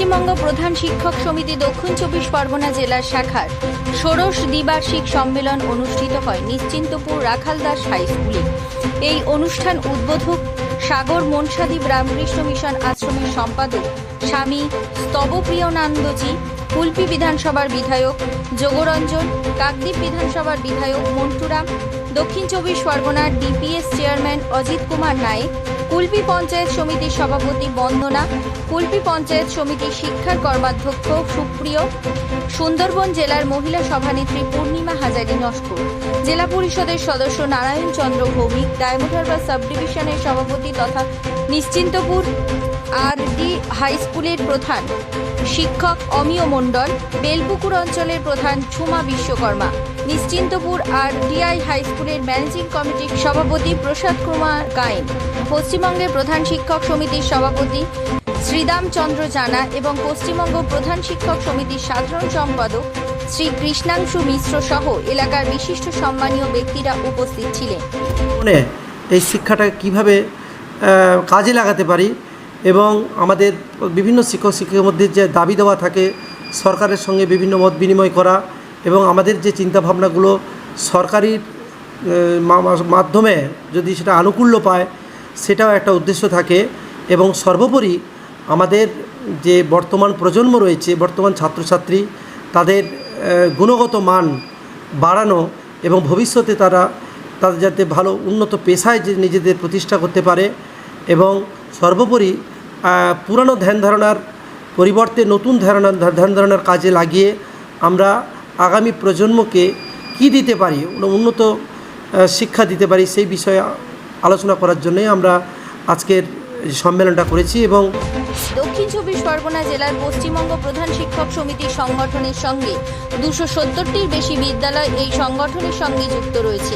পশ্চিমবঙ্গ প্রধান শিক্ষক সমিতি দক্ষিণ চব্বিশ পরগনা জেলার শাখার ষোড়শ দ্বিবার্ষিক সম্মেলন অনুষ্ঠিত হয় নিশ্চিন্তপুর রাখালদাস হাই স্কুলে। এই অনুষ্ঠান উদ্বোধক সাগর মনসাদ্বীপ রামকৃষ্ণ মিশন আশ্রমের সম্পাদক স্বামী স্তবপ্রিয়নান্দজি, কুলপি বিধানসভার বিধায়ক যোগরঞ্জন, কাকদ্বীপ বিধানসভার বিধায়ক মন্টুরাম, দক্ষিণ চব্বিশ পরগনার ডিপিএস চেয়ারম্যান অজিত কুমার নায়েক, কুলপি পঞ্চায়েত সমিতির সভাপতি বন্দনা, কুলপি পঞ্চায়েত সমিতির শিক্ষার কর্মাধ্যক্ষ সুপ্রিয়, সুন্দরবন জেলার মহিলা সভানেত্রী পূর্ণিমা হাজারি নস্কর, জেলা পরিষদের সদস্য নারায়ণ চন্দ্র ভৌমিক, ডায়মন্ড হারবার সাব ডিভিশনের সভাপতি তথা নিশ্চিন্তপুর আর.ডি. হাই স্কুলের প্রধান শিক্ষক অমিয় মণ্ডল, বেলপুকুর অঞ্চলের প্রধান ঝুমা বিশ্বকর্মা, নিশ্চিন্তপুর আর.ডি.আই. হাই স্কুলের ম্যানেজিং কমিটির সভাপতি প্রসাদ কুমার গায়েন, পশ্চিমবঙ্গের প্রধান শিক্ষক সমিতির সভাপতি শ্রীদাম চন্দ্র জানা এবং পশ্চিমবঙ্গ প্রধান শিক্ষক সমিতির সাধারণ সম্পাদক শ্রী কৃষ্ণাংশু মিশ্র সহ এলাকার বিশিষ্ট সম্মানীয় ব্যক্তিরা উপস্থিত ছিলেন। এই শিক্ষাটা কিভাবে কাজে লাগাতে পারি এবং আমাদের বিভিন্ন শিক্ষক শিক্ষকের মধ্যে যে দাবি দেওয়া থাকে সরকারের সঙ্গে বিভিন্ন মত বিনিময় করা এবং আমাদের যে চিন্তাভাবনাগুলো সরকারি মাধ্যমে যদি সেটা আনুকূল্য পায় সেটাও একটা উদ্দেশ্য থাকে এবং সর্বোপরি আমাদের যে বর্তমান প্রজন্ম রয়েছে, বর্তমান ছাত্রছাত্রী, তাদের গুণগত মান বাড়ানো এবং ভবিষ্যতে তাদের যাতে ভালো উন্নত পেশায় যে নিজেদের প্রতিষ্ঠা করতে পারে এবং সর্বোপরি পুরানো ধ্যান ধারণার পরিবর্তে নতুন ধ্যান ধারণার কাজে লাগিয়ে আমরা আগামী প্রজন্মকে কি দিতে পারি, উন্নত শিক্ষা দিতে পারি সেই বিষয়ে আলোচনা করার জন্যই আমরা আজকের সম্মেলনটা করেছি। এবং দক্ষিণ চব্বিশ পরগনা জেলার পশ্চিমবঙ্গ প্রধান শিক্ষক সমিতির সংগঠনের সঙ্গে 270টির বেশি বিদ্যালয় এই সংগঠনের সঙ্গে যুক্ত রয়েছে।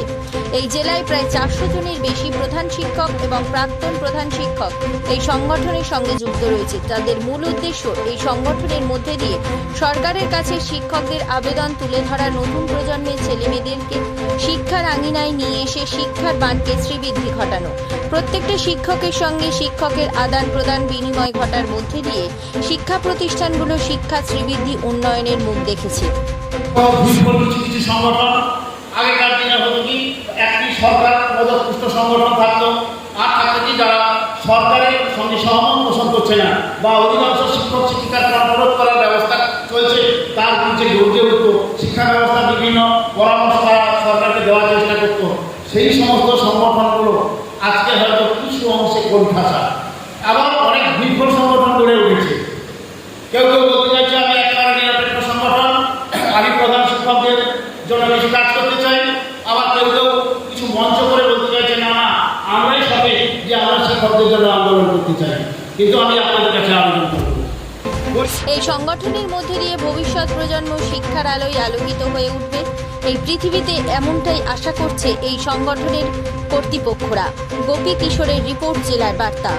এই জেলায় প্রায় 400 জনের বেশি প্রধান শিক্ষক এবং প্রাক্তন প্রধান শিক্ষক এই সংগঠনের সঙ্গে যুক্ত রয়েছে। তাদের মূল উদ্দেশ্য এই সংগঠনের মধ্যে দিয়ে সরকারের কাছে শিক্ষকদের আবেদন তুলে ধরা, নতুন প্রজন্মের ছেলেমেয়েদেরকে শিক্ষার আঙিনায় নিয়ে এসে শিক্ষার বানকে শ্রীবৃদ্ধি ঘটানো, প্রত্যেকটা শিক্ষকের সঙ্গে শিক্ষকের আদান প্রদান বিনিময় ঘটার মধ্যে দিয়ে শিক্ষা প্রতিষ্ঠানগুলো শিক্ষা শ্রীবৃদ্ধি উন্নয়নের মুখ দেখেছে। আগেকার দিনে হতো কি একটি সরকার পদপুষ্ট সংগঠন থাকতো, আর থাকতো কি যারা সরকারের সঙ্গে সহমত পোষণ করছে না বা অধিকাংশ শিক্ষক শিক্ষিকার অবরোধ করার ব্যবস্থা চলছে, তার নিচে গর্জে উঠতো, শিক্ষা ব্যবস্থা বিভিন্ন পরামর্শ সরকারকে দেওয়ার চেষ্টা করতো। সেই সমস্ত সংগঠনগুলো আজকে হয়তো কিছু অংশে কোণঠাসা, আবার অনেক বিফল সংগঠন গড়ে উঠেছে। কেউ কেউ বলতে চাইছে আমি একেবারে নিরপেক্ষ সংগঠন, আমি প্রধান শিক্ষকদের জন্য বেশি কাজ করতে চাই, আবার কেউ কেউ কিছু মঞ্চ করে বলতে চাইছে না না আমরাই সঠিক যে আমরা শিক্ষকদের জন্য আন্দোলন করতে চাই, কিন্তু আমি আপনাদের কাছে আবেদন করব। এই সংগঠনের মধ্যে দিয়ে ভবিষ্যৎ প্রজন্ম শিক্ষার আলোয় আলোকিত হয়ে উঠবে এই পৃথিবীতে, এমনটাই আশা করছে এই সংগঠনের কর্তৃপক্ষরা। গোপী কিশোরের রিপোর্ট, জেলার বার্তা।